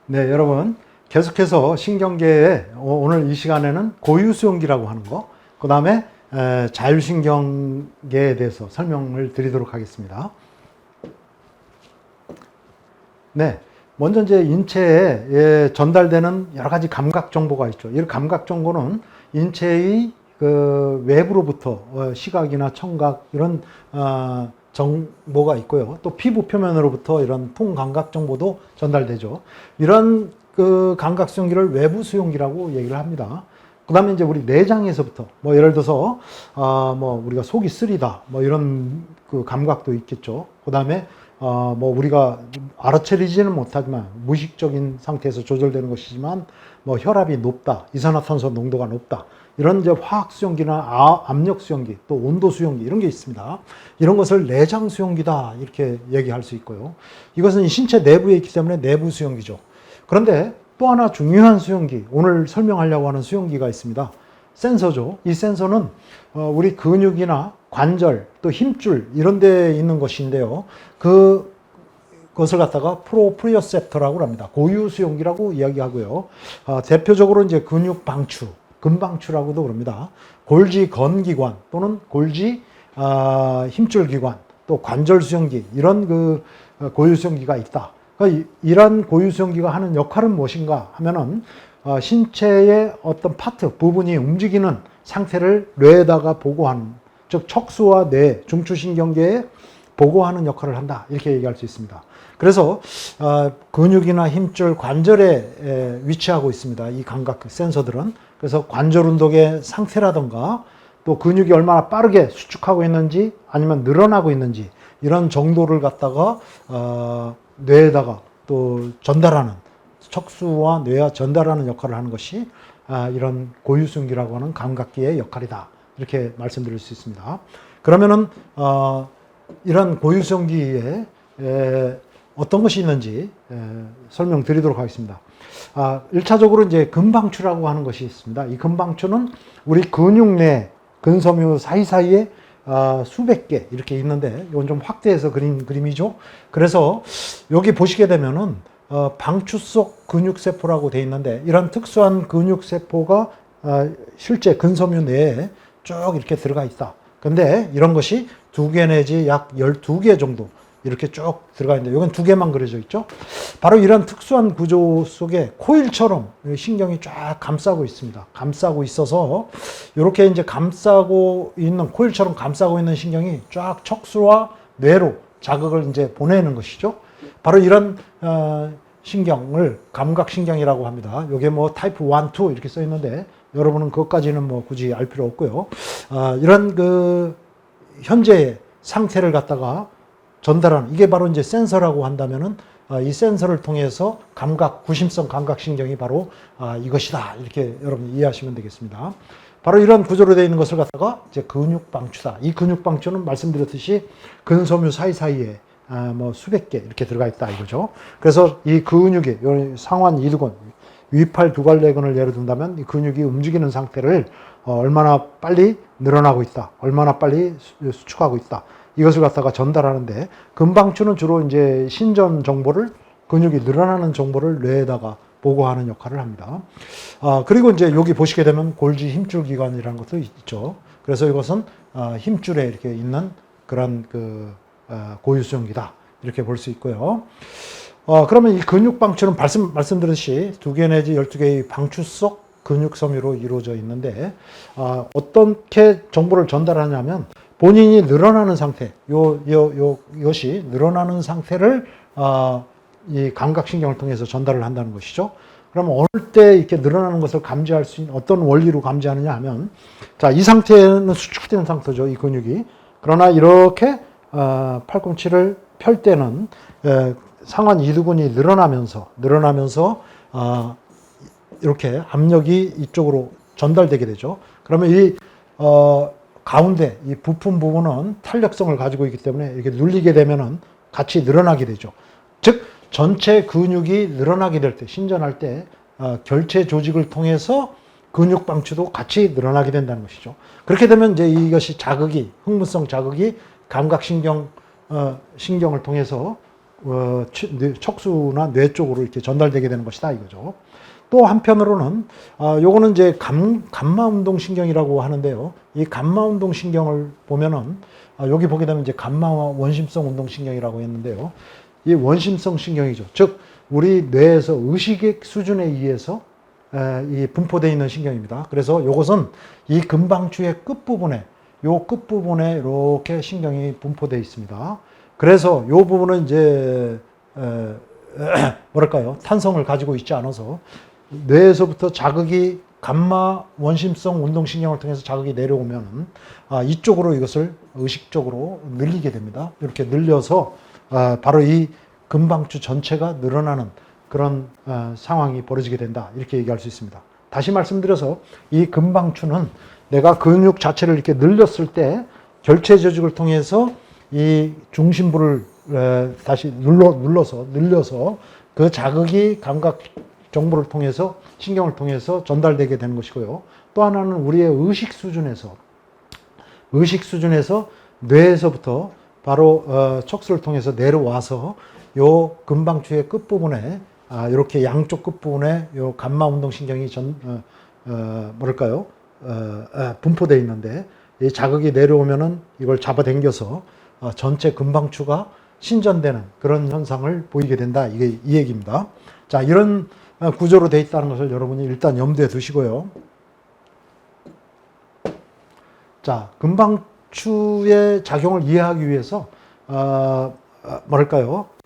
네, 여러분. 계속해서 신경계의 오늘 이 시간에는 고유수용기라고 하는 거, 그 다음에 자율신경계에 대해서 설명을 드리도록 하겠습니다. 네, 먼저 이제 인체에 전달되는 여러 가지 감각 정보가 있죠. 이 감각 정보는 인체의 그 외부로부터 시각이나 청각 이런 정보가 있고요. 또 피부 표면으로부터 이런 통감각 정보도 전달되죠. 이런 그 감각 수용기를 외부 수용기라고 얘기를 합니다. 그 다음에 이제 우리 내장에서부터 뭐 예를 들어서 뭐 우리가 속이 쓰리다 뭐 이런 그 감각도 있겠죠. 그 다음에 뭐 우리가 알아차리지는 못하지만 무의식적인 상태에서 조절되는 것이지만 뭐 혈압이 높다, 이산화탄소 농도가 높다 이런 이제 화학 수용기나 압력 수용기 또 온도 수용기 이런 게 있습니다. 이런 것을 내장 수용기다 이렇게 얘기할 수 있고요. 이것은 신체 내부에 있기 때문에 내부 수용기죠. 그런데 또 하나 중요한 수용기, 오늘 설명하려고 하는 수용기가 있습니다. 센서죠. 이 센서는 우리 근육이나 관절 또 힘줄 이런 데 있는 것인데요. 그것을 갖다가 프로프리오셉터라고 합니다. 고유 수용기라고 이야기하고요. 대표적으로 이제 근육 방추, 근방추라고도 그럽니다. 골지 건기관 또는 골지 힘줄 기관 또 관절 수용기 이런 그 고유 수용기가 있다. 그러니까 이러한 고유 수용기가 하는 역할은 무엇인가 하면은 신체의 어떤 파트 부분이 움직이는 상태를 뇌에다가 보고하는, 즉 척수와 뇌, 중추신경계에 보고하는 역할을 한다 이렇게 얘기할 수 있습니다. 그래서 근육이나 힘줄, 관절에 위치하고 있습니다. 이 감각 센서들은. 그래서 관절 운동의 상태라든가 또 근육이 얼마나 빠르게 수축하고 있는지 아니면 늘어나고 있는지 이런 정도를 갖다가 뇌에다가 또 전달하는, 척수와 뇌와 전달하는 역할을 하는 것이 이런 고유수용기라고 하는 감각기의 역할이다 이렇게 말씀드릴 수 있습니다. 그러면은 이런 고유수용기에 어떤 것이 있는지 설명드리도록 하겠습니다. 1차적으로 이제 근방추라고 하는 것이 있습니다. 이 근방추는 우리 근육 내 근섬유 사이사이에 수백 개 이렇게 있는데 이건 좀 확대해서 그린 그림이죠. 그래서 여기 보시게 되면은 방추 속 근육세포라고 되어 있는데 이런 특수한 근육세포가 실제 근섬유 내에 쭉 이렇게 들어가 있다. 근데 이런 것이 2개 내지 약 12개 정도 이렇게 쭉 들어가 있는데 이건 2개만 그려져 있죠. 바로 이런 특수한 구조 속에 코일처럼 신경이 쫙 감싸고 있습니다. 감싸고 있어서 이렇게 이제 감싸고 있는, 코일처럼 감싸고 있는 신경이 쫙 척수와 뇌로 자극을 이제 보내는 것이죠. 바로 이런 신경을 감각신경이라고 합니다. 이게 뭐 타입 1, 2 이렇게 써 있는데 여러분은 그것까지는 뭐 굳이 알 필요 없고요. 이런 그 현재의 상태를 갖다가 전달하는, 이게 바로 이제 센서라고 한다면은 이 센서를 통해서 구심성 감각신경이 바로 이것이다 이렇게 여러분 이해하시면 되겠습니다. 바로 이런 구조로 되어 있는 것을 갖다가 이제 근육방추다. 이 근육방추는 말씀드렸듯이 근섬유 사이사이에 뭐 수백 개 이렇게 들어가 있다 이거죠. 그래서 이 근육이 상완 이두근, 위팔 두갈래근을 예를 든다면 이 근육이 움직이는 상태를 얼마나 빨리 늘어나고 있다, 얼마나 빨리 수축하고 있다. 이것을 갖다가 전달하는데 근방추는 주로 이제 신전 정보를, 근육이 늘어나는 정보를 뇌에다가 보고하는 역할을 합니다. 그리고 이제 여기 보시게 되면 골지 힘줄 기관이라는 것도 있죠. 그래서 이것은 힘줄에 이렇게 있는 그런 그 고유수용기다 이렇게 볼 수 있고요. 그러면 이 근육방추는 말씀드렸듯이 2개 내지 12개의 방추 속 근육섬유로 이루어져 있는데 어떻게 정보를 전달하냐면 본인이 늘어나는 상태, 이것이 늘어나는 상태를 이 감각신경을 통해서 전달을 한다는 것이죠. 그러면 어느 때 이렇게 늘어나는 것을 감지할 수 있는, 어떤 원리로 감지하느냐 하면, 자, 이 상태는 수축된 상태죠, 이 근육이. 그러나 이렇게 팔꿈치를 펼 때는 상완 이두근이 늘어나면서 이렇게 압력이 이쪽으로 전달되게 되죠. 그러면 이 가운데 이 부품 부분은 탄력성을 가지고 있기 때문에 이렇게 눌리게 되면은 같이 늘어나게 되죠. 즉 전체 근육이 늘어나게 될 때, 신전할 때 결체 조직을 통해서 근육 방추도 같이 늘어나게 된다는 것이죠. 그렇게 되면 이제 이것이 흥분성 자극이 감각신경 신경을 통해서 척수나 뇌 쪽으로 이렇게 전달되게 되는 것이다 이거죠. 또 한편으로는 요거는 이제 감마 운동 신경이라고 하는데요. 이 감마 운동 신경을 보면은 여기 보게 되면 이제 감마와 원심성 운동 신경이라고 했는데요. 이 원심성 신경이죠. 즉 우리 뇌에서 의식의 수준에 의해서 이 분포되어 있는 신경입니다. 그래서 이것은 이 금방추의 끝부분에 이렇게 신경이 분포되어 있습니다. 그래서 이 부분은 이제 뭐랄까요, 탄성을 가지고 있지 않아서 뇌에서부터 자극이 감마 원심성 운동신경을 통해서 자극이 내려오면 이쪽으로 이것을 의식적으로 늘리게 됩니다. 이렇게 늘려서 바로 이 금방추 전체가 늘어나는 그런 상황이 벌어지게 된다, 이렇게 얘기할 수 있습니다. 다시 말씀드려서 이 금방추는 내가 근육 자체를 이렇게 늘렸을 때 결체 조직을 통해서 이 중심부를 다시 늘려서 그 자극이 감각 정보를 통해서 신경을 통해서 전달되게 되는 것이고요. 또 하나는 우리의 의식 수준에서 뇌에서부터 바로 척수를 통해서 내려와서 요 금방추의 끝부분에 이렇게 양쪽 끝부분에 요 감마 운동 신경이 분포되어 있는데, 이 자극이 내려오면은 이걸 잡아당겨서 전체 금방추가 신전되는 그런 현상을 보이게 된다, 이게 이 얘기입니다. 자, 이런 구조로 되어 있다는 것을 여러분이 일단 염두에 두시고요. 자, 금방추의 작용을 이해하기 위해서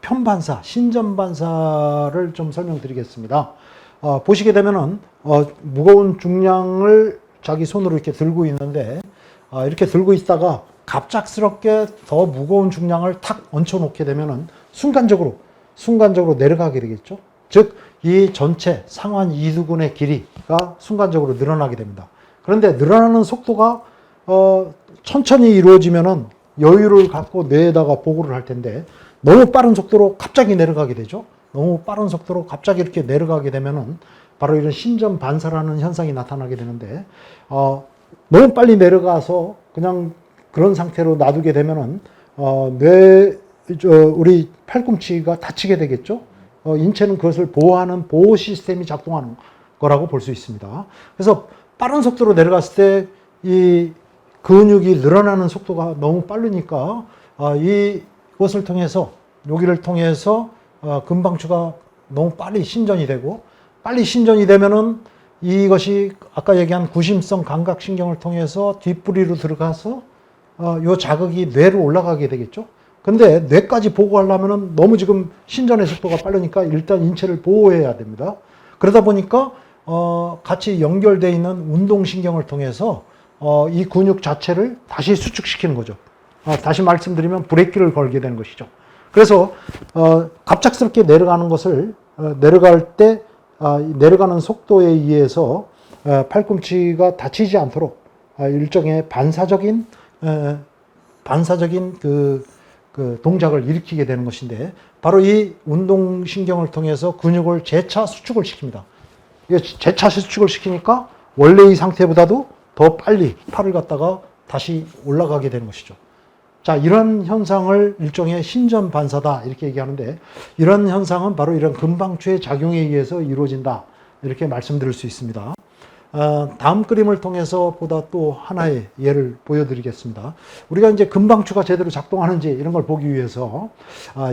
편반사, 신전반사를 좀 설명드리겠습니다. 보시게 되면은 무거운 중량을 자기 손으로 이렇게 들고 있는데, 이렇게 들고 있다가 갑작스럽게 더 무거운 중량을 탁 얹혀 놓게 되면은 순간적으로 내려가게 되겠죠. 즉 이 전체 상완 이두근의 길이가 순간적으로 늘어나게 됩니다. 그런데 늘어나는 속도가 천천히 이루어지면은 여유를 갖고 뇌에다가 보고를 할 텐데, 너무 빠른 속도로 갑자기 내려가게 되죠. 너무 빠른 속도로 갑자기 이렇게 내려가게 되면은 바로 이런 신전 반사라는 현상이 나타나게 되는데, 너무 빨리 내려가서 그냥 그런 상태로 놔두게 되면은 우리 팔꿈치가 다치게 되겠죠. 인체는 그것을 보호하는 보호 시스템이 작동하는 거라고 볼 수 있습니다. 그래서 빠른 속도로 내려갔을 때 이 근육이 늘어나는 속도가 너무 빠르니까 이것을 통해서, 여기를 통해서 금방추가 너무 빨리 신전이 되고, 빨리 신전이 되면은 이것이 아까 얘기한 구심성 감각신경을 통해서 뒷부리로 들어가서 요 자극이 뇌로 올라가게 되겠죠. 근데 뇌까지 보고하려면은 너무 지금 신전의 속도가 빠르니까 일단 인체를 보호해야 됩니다. 그러다 보니까 같이 연결되어 있는 운동신경을 통해서 이 근육 자체를 다시 수축시키는 거죠. 다시 말씀드리면 브레이크를 걸게 되는 것이죠. 그래서 갑작스럽게 내려가는 것을 내려갈 때 내려가는 속도에 의해서 팔꿈치가 다치지 않도록 일종의 반사적인 그 동작을 일으키게 되는 것인데, 바로 이 운동신경을 통해서 근육을 재차 수축을 시킵니다. 재차 수축을 시키니까 원래의 상태보다도 더 빨리 팔을 갖다가 다시 올라가게 되는 것이죠. 자, 이런 현상을 일종의 신전 반사다, 이렇게 얘기하는데, 이런 현상은 바로 이런 금방추의 작용에 의해서 이루어진다, 이렇게 말씀드릴 수 있습니다. 다음 그림을 통해서 보다 또 하나의 예를 보여드리겠습니다. 우리가 이제 금방추가 제대로 작동하는지 이런 걸 보기 위해서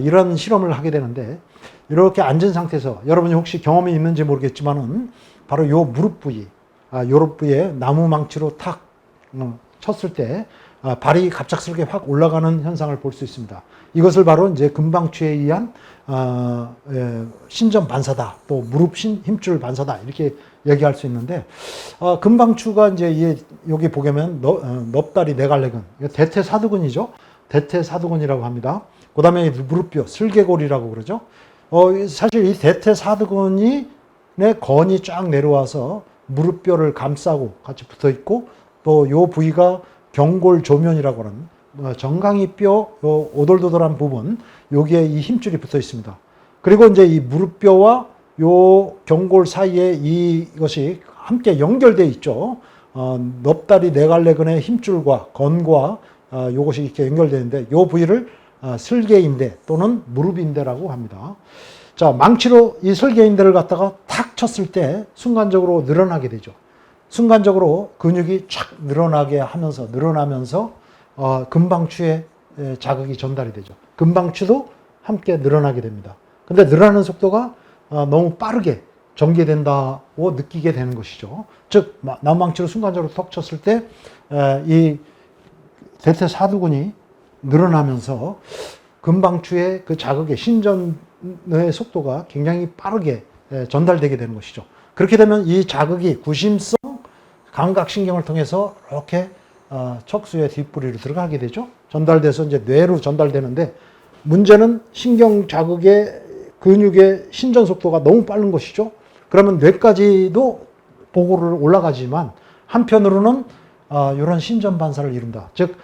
이런 실험을 하게 되는데, 이렇게 앉은 상태에서 여러분이 혹시 경험이 있는지 모르겠지만은 바로 요 무릎 부위에 나무 망치로 탁 쳤을 때 발이 갑작스럽게 확 올라가는 현상을 볼 수 있습니다. 이것을 바로 이제 금방추에 의한 신전 반사다, 또 무릎 힘줄 반사다, 이렇게 얘기할 수 있는데, 금방추가 이제 여기 보면 넙다리 네갈래근, 대퇴사두근이죠. 대퇴사두근이라고 합니다. 그 다음에 무릎뼈, 슬개골이라고 그러죠. 사실 이 대퇴사두근이 건이 쫙 내려와서 무릎뼈를 감싸고 같이 붙어 있고, 또 요 부위가 경골조면이라고 하는 정강이뼈 오돌도돌한 부분, 여기에 이 힘줄이 붙어 있습니다. 그리고 이제 이 무릎뼈와 요 경골 사이에 이것이 함께 연결되어 있죠. 넙다리 네갈래근의 힘줄과 건과 요것이 이렇게 연결되는데, 요 부위를 슬개인대 또는 무릎인대라고 합니다. 자, 망치로 이 슬개인대를 갖다가 탁 쳤을 때 순간적으로 늘어나게 되죠. 순간적으로 근육이 촥 늘어나면서 금방추에 자극이 전달이 되죠. 금방추도 함께 늘어나게 됩니다. 근데 늘어나는 속도가 너무 빠르게 전개된다고 느끼게 되는 것이죠. 즉, 나무망치로 순간적으로 턱 쳤을 때 이 대퇴사두근이 늘어나면서 금방추의 그 자극의 신전의 속도가 굉장히 빠르게 전달되게 되는 것이죠. 그렇게 되면 이 자극이 구심성 감각신경을 통해서 이렇게 척수의 뒷부리로 들어가게 되죠. 전달돼서 이제 뇌로 전달되는데, 문제는 신경 자극의 근육의 신전 속도가 너무 빠른 것이죠. 그러면 뇌까지도 보고를 올라가지만 한편으로는 이런 신전 반사를 이룬다. 즉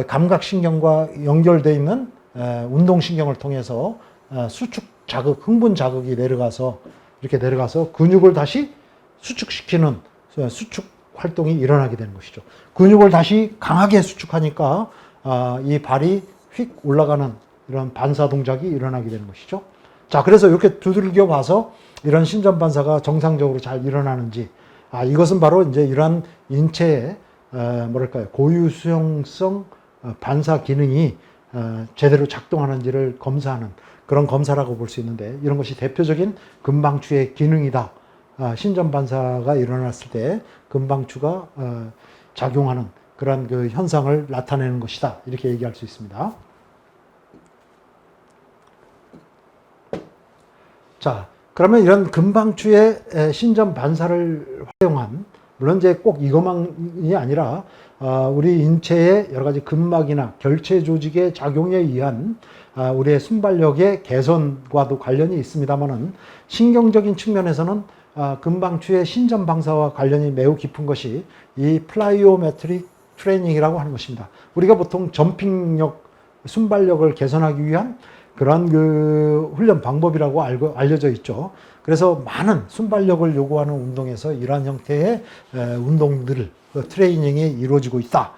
감각신경과 연결되어 있는 운동신경을 통해서 수축 자극, 흥분 자극이 이렇게 내려가서 근육을 다시 수축시키는 수축 활동이 일어나게 되는 것이죠. 근육을 다시 강하게 수축하니까 이 발이 휙 올라가는 이런 반사 동작이 일어나게 되는 것이죠. 자, 그래서 이렇게 두들겨 봐서 이런 신전 반사가 정상적으로 잘 일어나는지, 이것은 바로 이제 이러한 인체의 고유 수용성 반사 기능이 제대로 작동하는지를 검사하는 그런 검사라고 볼 수 있는데, 이런 것이 대표적인 금방추의 기능이다. 신전 반사가 일어났을 때 금방추가 작용하는 그런 그 현상을 나타내는 것이다. 이렇게 얘기할 수 있습니다. 자, 그러면 이런 금방추의 신전 반사를 활용한, 물론 이제 꼭 이것만이 아니라 우리 인체의 여러 가지 근막이나 결체 조직의 작용에 의한 우리의 순발력의 개선과도 관련이 있습니다만은, 신경적인 측면에서는 금방추의 신전 방사와 관련이 매우 깊은 것이 이 플라이오메트릭 트레이닝이라고 하는 것입니다. 우리가 보통 점핑력, 순발력을 개선하기 위한 그런 그 훈련 방법이라고 알려져 있죠. 그래서 많은 순발력을 요구하는 운동에서 이러한 형태의 운동들, 트레이닝이 이루어지고 있다.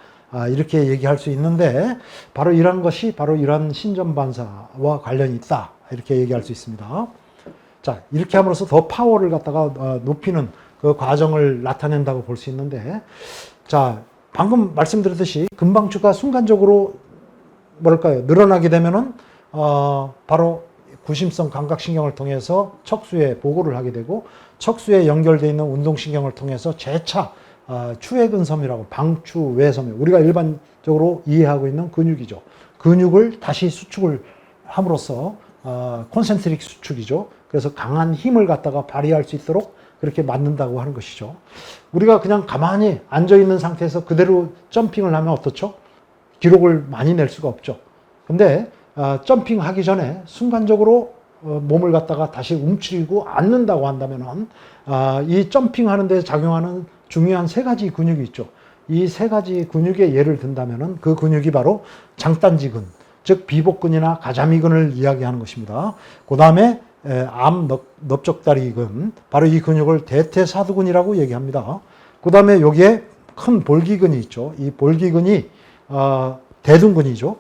이렇게 얘기할 수 있는데, 바로 이런 것이 바로 이러한 신전 반사와 관련이 있다. 이렇게 얘기할 수 있습니다. 자, 이렇게 함으로써 더 파워를 갖다가 높이는 그 과정을 나타낸다고 볼 수 있는데, 자, 방금 말씀드렸듯이 금방추가 순간적으로 늘어나게 되면은 바로 구심성 감각신경을 통해서 척수에 보고를 하게 되고, 척수에 연결되어 있는 운동신경을 통해서 재차 추외근섬이라고, 방추, 외섬, 우리가 일반적으로 이해하고 있는 근육이죠. 근육을 다시 수축을 함으로써 콘센트릭 수축이죠. 그래서 강한 힘을 갖다가 발휘할 수 있도록 그렇게 만든다고 하는 것이죠. 우리가 그냥 가만히 앉아있는 상태에서 그대로 점핑을 하면 어떻죠? 기록을 많이 낼 수가 없죠. 근데 점핑하기 전에 순간적으로 몸을 갖다가 다시 움츠리고 앉는다고 한다면 이 점핑하는 데 작용하는 중요한 세 가지 근육이 있죠. 이 세 가지 근육의 예를 든다면 그 근육이 바로 장단지근, 즉 비복근이나 가자미근을 이야기하는 것입니다. 그 다음에 암 넓적다리근, 바로 이 근육을 대퇴사두근이라고 얘기합니다. 그 다음에 여기에 큰 볼기근이 있죠. 이 볼기근이 대둔근이죠.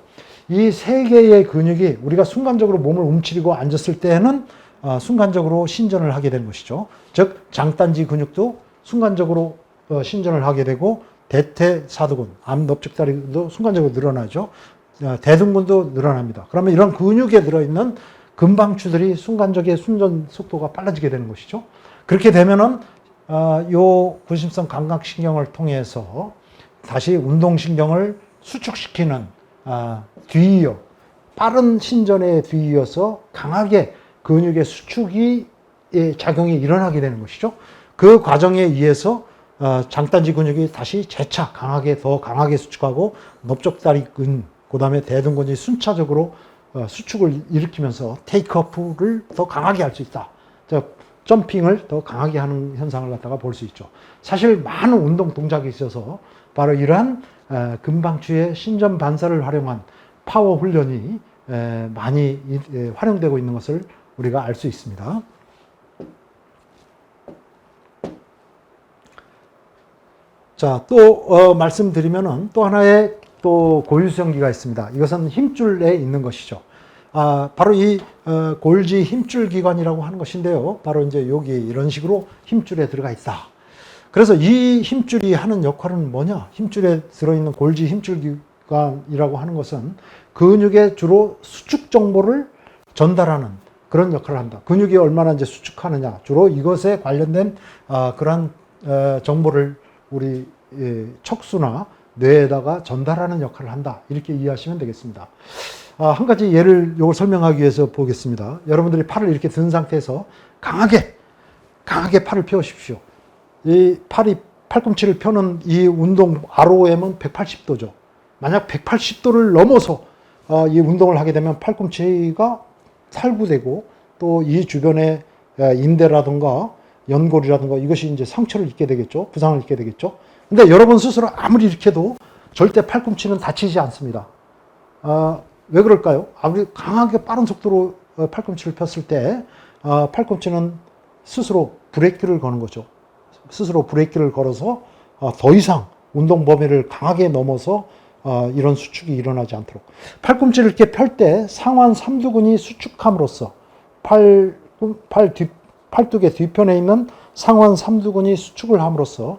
이 세 개의 근육이 우리가 순간적으로 몸을 움츠리고 앉았을 때는 순간적으로 신전을 하게 되는 것이죠. 즉 장단지 근육도 순간적으로 신전을 하게 되고, 대퇴사두근, 암 넓적다리근도 순간적으로 늘어나죠. 대둔근도 늘어납니다. 그러면 이런 근육에 들어있는 금방추들이 순간적인 순전 속도가 빨라지게 되는 것이죠. 그렇게 되면은 요 구심성 감각신경을 통해서 다시 운동신경을 수축시키는 뒤이어, 빠른 신전에 뒤이어서 강하게 근육의 수축이 작용이 일어나게 되는 것이죠. 그 과정에 의해서 장단지 근육이 다시 재차 더 강하게 수축하고, 넓적다리근, 그 다음에 대둔근이 순차적으로 수축을 일으키면서 테이크오프를 더 강하게 할 수 있다. 점핑을 더 강하게 하는 현상을 갖다가 볼 수 있죠. 사실 많은 운동 동작이 있어서 바로 이러한 금방추의 신전 반사를 활용한 파워 훈련이 많이 활용되고 있는 것을 우리가 알 수 있습니다. 자, 또 말씀드리면은 또 하나의 또 고유수용기가 있습니다. 이것은 힘줄에 있는 것이죠. 바로 이 골지 힘줄 기관이라고 하는 것인데요. 바로 이제 여기 이런 식으로 힘줄에 들어가 있다. 그래서 이 힘줄이 하는 역할은 뭐냐? 힘줄에 들어있는 골지 힘줄 기관이라고 하는 것은 근육에 주로 수축 정보를 전달하는 그런 역할을 한다. 근육이 얼마나 이제 수축하느냐. 주로 이것에 관련된 그런 정보를 우리 척수나 뇌에다가 전달하는 역할을 한다. 이렇게 이해하시면 되겠습니다. 한 가지 예를 요걸 설명하기 위해서 보겠습니다. 여러분들이 팔을 이렇게 든 상태에서 강하게 팔을 펴십시오. 이 팔꿈치를 펴는 이 운동 ROM은 180도죠. 만약 180도를 넘어서 이 운동을 하게 되면 팔꿈치가 살구되고 또 이 주변에 인대라든가 연골이라든가 이것이 이제 상처를 입게 되겠죠. 부상을 입게 되겠죠. 근데 여러분 스스로 아무리 이렇게 해도 절대 팔꿈치는 다치지 않습니다. 왜 그럴까요? 아무리 강하게 빠른 속도로 팔꿈치를 폈을 때 팔꿈치는 스스로 브레이크를 거는 거죠. 스스로 브레이크를 걸어서 더 이상 운동 범위를 강하게 넘어서 이런 수축이 일어나지 않도록. 팔꿈치를 이렇게 펼 때 상완 삼두근이 수축함으로써 팔뚝의 뒤편에 있는 상완 삼두근이 수축을 함으로써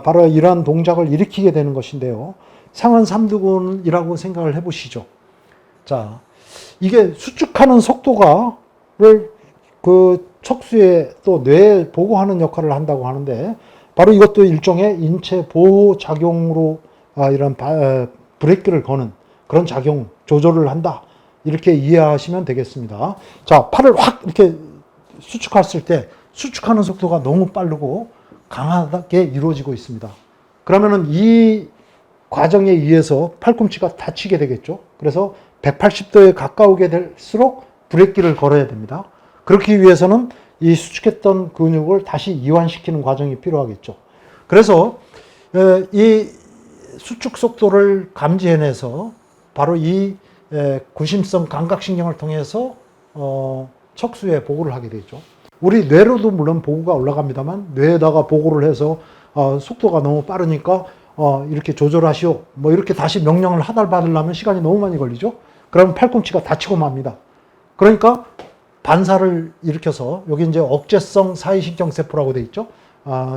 바로 이러한 동작을 일으키게 되는 것인데요. 상완 삼두근이라고 생각을 해보시죠. 자, 이게 수축하는 속도가를 그 척수에 또 뇌에 보고하는 역할을 한다고 하는데 바로 이것도 일종의 인체 보호 작용으로 이런 브레이크를 거는 그런 작용 조절을 한다. 이렇게 이해하시면 되겠습니다. 자, 팔을 확 이렇게 수축했을 때 수축하는 속도가 너무 빠르고 강하게 이루어지고 있습니다. 그러면은 이 과정에 의해서 팔꿈치가 다치게 되겠죠. 그래서 180도에 가까우게 될수록 브레이크를 걸어야 됩니다. 그렇기 위해서는 이 수축했던 근육을 다시 이완시키는 과정이 필요하겠죠. 그래서 이 수축 속도를 감지해내서 바로 이 구심성 감각신경을 통해서 척수에 보고를 하게 되죠. 우리 뇌로도 물론 보고가 올라갑니다만 뇌에다가 보고를 해서 속도가 너무 빠르니까 이렇게 조절하시오. 뭐 이렇게 다시 명령을 하달받으려면 시간이 너무 많이 걸리죠. 그러면 팔꿈치가 다치고 맙니다. 그러니까 반사를 일으켜서 여기 이제 억제성 사이신경세포라고 되어 있죠.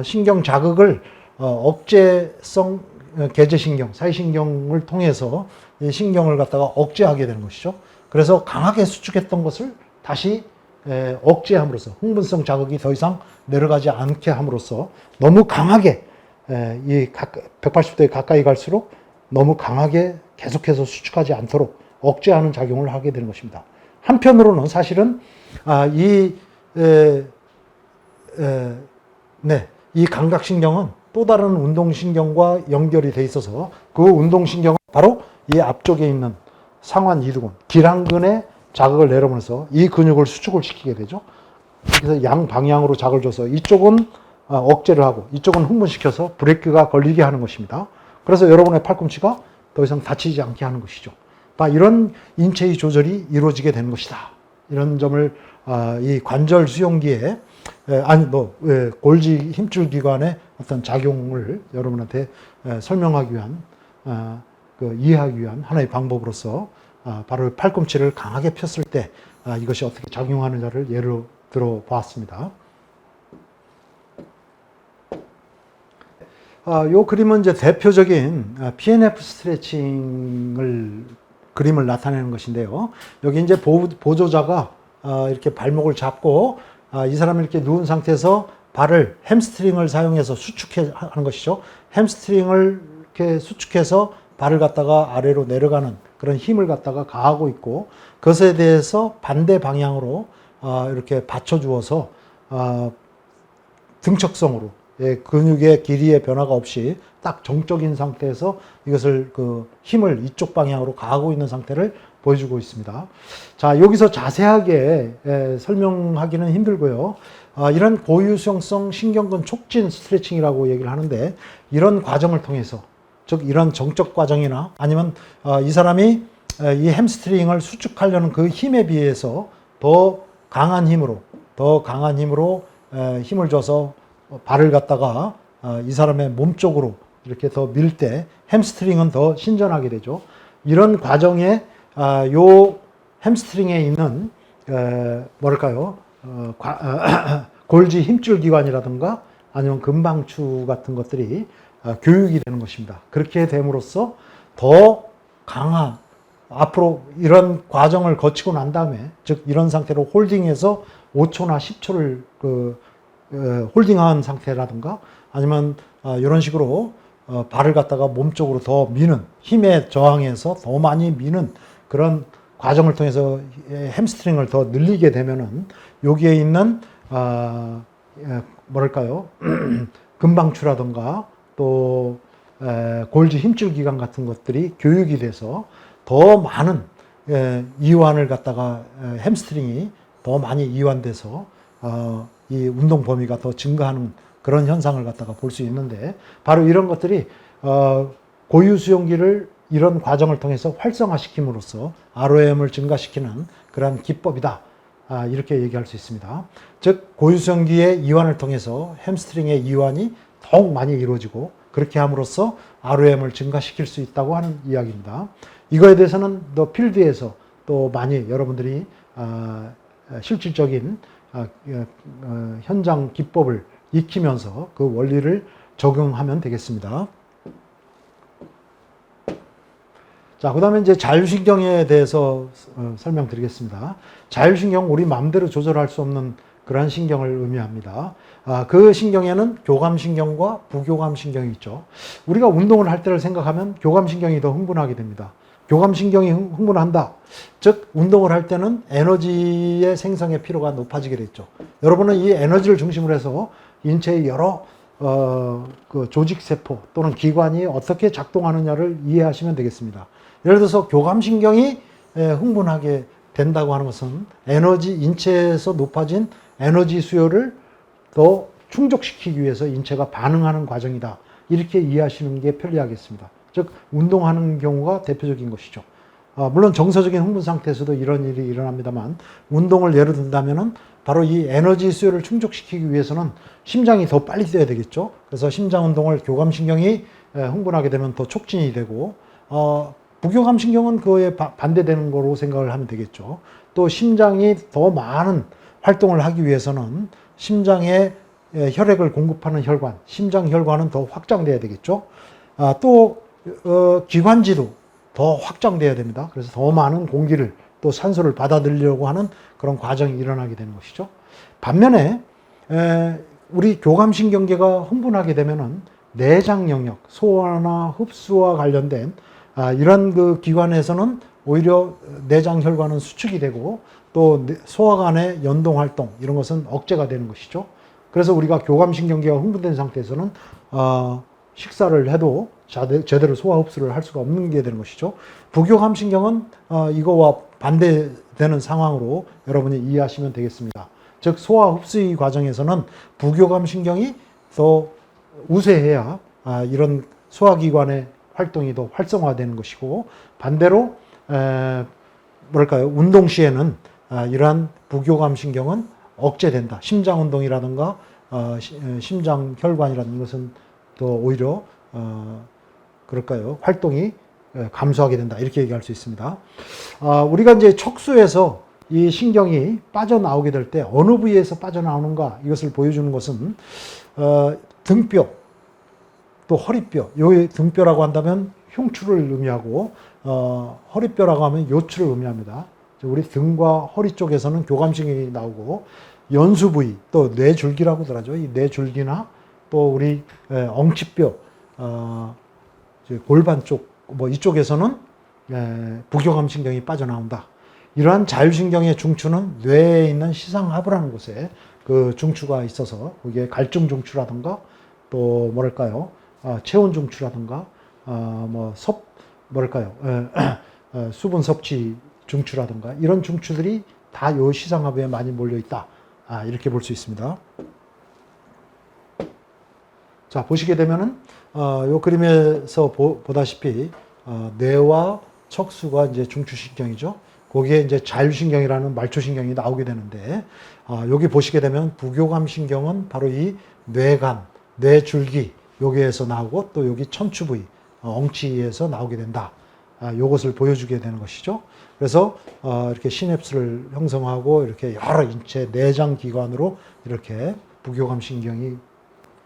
신경 자극을 억제성 계제신경, 사이신경을 통해서 이 신경을 갖다가 억제하게 되는 것이죠. 그래서 강하게 수축했던 것을 다시 억제함으로써 흥분성 자극이 더 이상 내려가지 않게 함으로써 너무 강하게 이 180도에 가까이 갈수록 너무 강하게 계속해서 수축하지 않도록 억제하는 작용을 하게 되는 것입니다. 한편으로는 사실은 이 감각신경은 또 다른 운동신경과 연결이 돼 있어서 그 운동신경은 바로 이 앞쪽에 있는 상완 이두근, 기랑근에 자극을 내려오면서 이 근육을 수축을 시키게 되죠. 그래서 양 방향으로 자극을 줘서 이쪽은 억제를 하고 이쪽은 흥분시켜서 브레이크가 걸리게 하는 것입니다. 그래서 여러분의 팔꿈치가 더 이상 다치지 않게 하는 것이죠. 이런 인체의 조절이 이루어지게 되는 것이다. 이런 점을 이 관절 수용기에 골지 힘줄 기관의 어떤 작용을 여러분한테 설명하기 위한 이해하기 위한 하나의 방법으로서 바로 팔꿈치를 강하게 폈을 때 이것이 어떻게 작용하느냐를 예로 들어 보았습니다. 이 그림은 이제 대표적인 PNF 스트레칭을 그림을 나타내는 것인데요. 여기 이제 보조자가 이렇게 발목을 잡고 이 사람이 이렇게 누운 상태에서 발을 햄스트링을 사용해서 수축하는 것이죠. 햄스트링을 이렇게 수축해서 발을 갖다가 아래로 내려가는 그런 힘을 갖다가 가하고 있고 그것에 대해서 반대 방향으로 이렇게 받쳐주어서 등척성으로 근육의 길이의 변화가 없이 딱 정적인 상태에서 이것을 힘을 이쪽 방향으로 가하고 있는 상태를 보여주고 있습니다. 자, 여기서 자세하게 설명하기는 힘들고요. 이런 고유수용성 신경근 촉진 스트레칭이라고 얘기를 하는데 이런 과정을 통해서 즉 이런 정적 과정이나 아니면 이 사람이 이 햄스트링을 수축하려는 그 힘에 비해서 더 강한 힘으로 힘을 줘서 발을 갖다가 이 사람의 몸 쪽으로 이렇게 더 밀 때 햄스트링은 더 신전하게 되죠. 이런 과정에 요 햄스트링에 있는 뭐랄까요? 골지 힘줄 기관이라든가 아니면 금방추 같은 것들이 교육이 되는 것입니다. 그렇게 됨으로써 더 강한 앞으로 이런 과정을 거치고 난 다음에 즉 이런 상태로 홀딩해서 5초나 10초를 홀딩한 상태라든가 아니면 이런 식으로 발을 갖다가 몸 쪽으로 더 미는 힘에 저항해서 더 많이 미는 그런 과정을 통해서 햄스트링을 더 늘리게 되면은 여기에 있는 뭐랄까요 금방추라든가 또 골지 힘줄 기관 같은 것들이 교육이 돼서 더 많은 이완을 갖다가 햄스트링이 더 많이 이완돼서 이 운동 범위가 더 증가하는 그런 현상을 갖다가 볼 수 있는데 바로 이런 것들이 고유 수용기를 이런 과정을 통해서 활성화시킴으로써 ROM을 증가시키는 그러한 기법이다. 이렇게 얘기할 수 있습니다. 즉 고유 수용기의 이완을 통해서 햄스트링의 이완이 더욱 많이 이루어지고 그렇게 함으로써 ROM을 증가시킬 수 있다고 하는 이야기입니다. 이거에 대해서는 또 필드에서 또 많이 여러분들이 실질적인 현장 기법을 익히면서 그 원리를 적용하면 되겠습니다. 자, 그 다음에 이제 자율신경에 대해서 설명드리겠습니다. 자율신경, 우리 마음대로 조절할 수 없는 그러한 신경을 의미합니다. 그 신경에는 교감신경과 부교감신경이 있죠. 우리가 운동을 할 때를 생각하면 교감신경이 더 흥분하게 됩니다. 교감신경이 흥분한다. 즉, 운동을 할 때는 에너지의 생성의 필요가 높아지게 됐죠. 여러분은 이 에너지를 중심으로 해서 인체의 여러 그 조직세포 또는 기관이 어떻게 작동하느냐를 이해하시면 되겠습니다. 예를 들어서 교감신경이 흥분하게 된다고 하는 것은 인체에서 높아진 에너지 수요를 더 충족시키기 위해서 인체가 반응하는 과정이다. 이렇게 이해하시는 게 편리하겠습니다. 즉 운동하는 경우가 대표적인 것이죠. 물론 정서적인 흥분 상태에서도 이런 일이 일어납니다만 운동을 예로 든다면은 바로 이 에너지 수요를 충족시키기 위해서는 심장이 더 빨리 뛰어야 되겠죠. 그래서 심장 운동을 교감신경이 흥분하게 되면 더 촉진이 되고 부교감신경은 그에 반대되는 거로 생각을 하면 되겠죠. 또 심장이 더 많은 활동을 하기 위해서는 심장에 혈액을 공급하는 혈관, 심장 혈관은 더 확장돼야 되겠죠. 또 기관지도 더 확장돼야 됩니다. 그래서 더 많은 공기를 또 산소를 받아들이려고 하는 그런 과정이 일어나게 되는 것이죠. 반면에 우리 교감신경계가 흥분하게 되면은 내장 영역, 소화나 흡수와 관련된 이런 그 기관에서는 오히려 내장 혈관은 수축이 되고 또 소화관의 연동 활동 이런 것은 억제가 되는 것이죠. 그래서 우리가 교감신경계가 흥분된 상태에서는 식사를 해도 제대로 소화 흡수를 할 수가 없는 게 되는 것이죠. 부교감신경은 이거와 반대되는 상황으로 여러분이 이해하시면 되겠습니다. 즉 소화 흡수의 과정에서는 부교감신경이 더 우세해야 이런 소화기관의 활동이 더 활성화되는 것이고 반대로 뭐랄까요 운동 시에는 이러한 부교감신경은 억제된다. 심장운동이라든가 심장혈관이라는 것은 더 오히려 그럴까요 활동이 감소하게 된다. 이렇게 얘기할 수 있습니다. 우리가 이제 척수에서 이 신경이 빠져나오게 될 때 어느 부위에서 빠져나오는가 이것을 보여주는 것은 등뼈 또 허리뼈. 요 등뼈라고 한다면 흉추를 의미하고 허리뼈라고 하면 요추를 의미합니다. 우리 등과 허리 쪽에서는 교감신경이 나오고 연수 부위 또 뇌줄기라고도 하죠. 이 뇌줄기나 또 우리 엉치뼈 골반 쪽 뭐 이쪽에서는 부교감신경이 빠져나온다. 이러한 자율신경의 중추는 뇌에 있는 시상하부라는 곳에 그 중추가 있어서 거기에 갈증 중추라든가 또 뭐랄까요 체온 중추라든가 수분 섭취 중추라든가 이런 중추들이 다 요 시상하부에 많이 몰려 있다. 이렇게 볼 수 있습니다. 자, 보시게 되면은, 요 그림에서 보다시피, 뇌와 척수가 이제 중추신경이죠. 거기에 이제 자율신경이라는 말초신경이 나오게 되는데, 여기 보시게 되면 부교감신경은 바로 이 뇌간, 뇌줄기, 여기에서 나오고 또 여기 척추 부위, 엉치에서 나오게 된다. 요것을 보여주게 되는 것이죠. 그래서 이렇게 시냅스를 형성하고 이렇게 여러 인체 내장 기관으로 이렇게 부교감신경이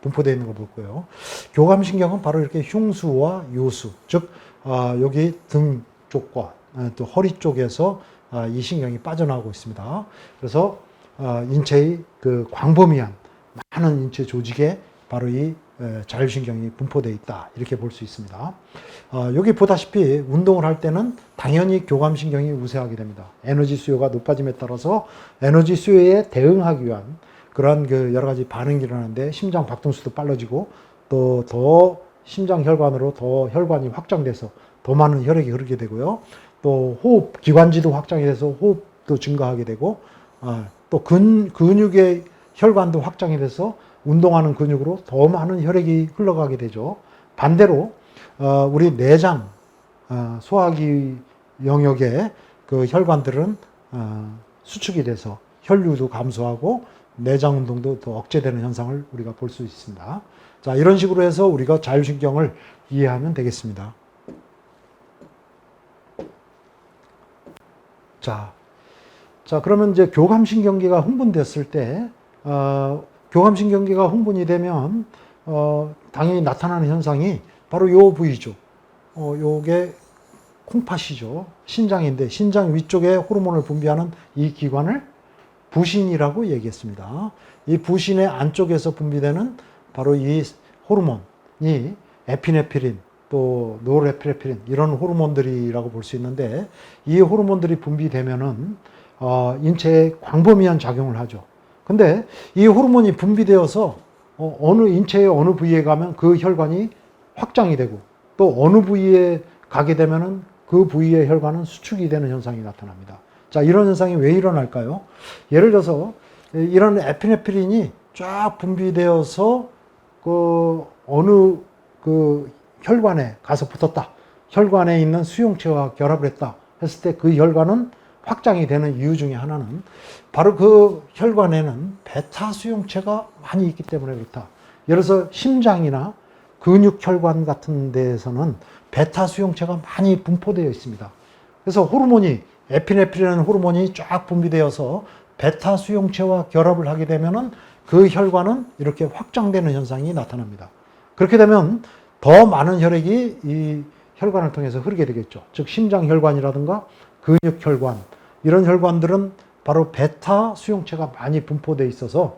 분포되어 있는 걸 볼 거예요. 교감신경은 바로 이렇게 흉수와 요수, 즉 여기 등 쪽과 또 허리 쪽에서 이 신경이 빠져나오고 있습니다. 그래서 인체의 그 광범위한 많은 인체 조직에 바로 이 자율신경이 분포되어 있다. 이렇게 볼 수 있습니다. 여기 보다시피 운동을 할 때는 당연히 교감신경이 우세하게 됩니다. 에너지 수요가 높아짐에 따라서 에너지 수요에 대응하기 위한 그러한 그 여러 가지 반응이 일어나는데 심장 박동수도 빨라지고 또 더 심장 혈관으로 더 혈관이 확장돼서 더 많은 혈액이 흐르게 되고요. 또 호흡 기관지도 확장이 돼서 호흡도 증가하게 되고 또 근육의 혈관도 확장이 돼서 운동하는 근육으로 더 많은 혈액이 흘러가게 되죠. 반대로 우리 내장 소화기 영역의 그 혈관들은 수축이 돼서 혈류도 감소하고 내장 운동도 더 억제되는 현상을 우리가 볼 수 있습니다. 자, 이런 식으로 해서 우리가 자율신경을 이해하면 되겠습니다. 자, 그러면 이제 교감신경계가 흥분됐을 때, 교감신경계가 흥분이 되면, 당연히 나타나는 현상이 바로 요 부위죠. 요게 콩팥이죠. 신장인데, 신장 위쪽에 호르몬을 분비하는 이 기관을 부신이라고 얘기했습니다. 이 부신의 안쪽에서 분비되는 바로 이 호르몬이 에피네프린, 또 노르에피네프린 이런 호르몬들이라고 볼 수 있는데 이 호르몬들이 분비되면은 인체에 광범위한 작용을 하죠. 근데 이 호르몬이 분비되어서 어느 인체의 어느 부위에 가면 그 혈관이 확장이 되고 또 어느 부위에 가게 되면은 그 부위의 혈관은 수축이 되는 현상이 나타납니다. 자, 이런 현상이 왜 일어날까요? 예를 들어서 이런 에피네프린이 쫙 분비되어서 그 어느 그 혈관에 가서 붙었다. 혈관에 있는 수용체와 결합을 했다. 했을 때 그 혈관은 확장이 되는 이유 중에 하나는 바로 그 혈관에는 베타 수용체가 많이 있기 때문에 그렇다. 예를 들어서 심장이나 근육혈관 같은 데에서는 베타 수용체가 많이 분포되어 있습니다. 그래서 호르몬이 에피네프린이라는 호르몬이 쫙 분비되어서 베타 수용체와 결합을 하게 되면은 그 혈관은 이렇게 확장되는 현상이 나타납니다. 그렇게 되면 더 많은 혈액이 이 혈관을 통해서 흐르게 되겠죠. 즉 심장혈관이라든가 근육혈관 이런 혈관들은 바로 베타 수용체가 많이 분포되어 있어서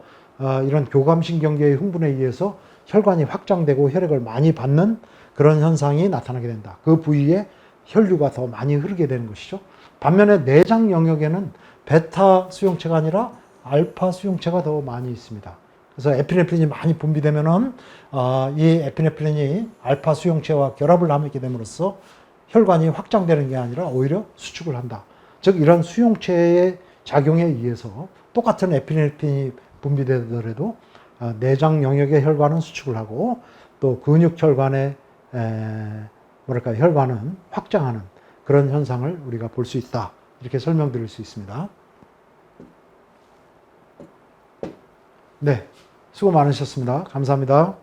이런 교감신경계의 흥분에 의해서 혈관이 확장되고 혈액을 많이 받는 그런 현상이 나타나게 된다. 그 부위에 혈류가 더 많이 흐르게 되는 것이죠. 반면에 내장 영역에는 베타 수용체가 아니라 알파 수용체가 더 많이 있습니다. 그래서 에피네프린이 많이 분비되면은 이 에피네프린이 알파 수용체와 결합을 하게 됨으로써 혈관이 확장되는 게 아니라 오히려 수축을 한다. 즉 이런 수용체의 작용에 의해서 똑같은 에피네프린이 분비되더라도 내장 영역의 혈관은 수축을 하고 또 근육혈관의 혈관은 확장하는 그런 현상을 우리가 볼 수 있다. 이렇게 설명드릴 수 있습니다. 네, 수고 많으셨습니다. 감사합니다.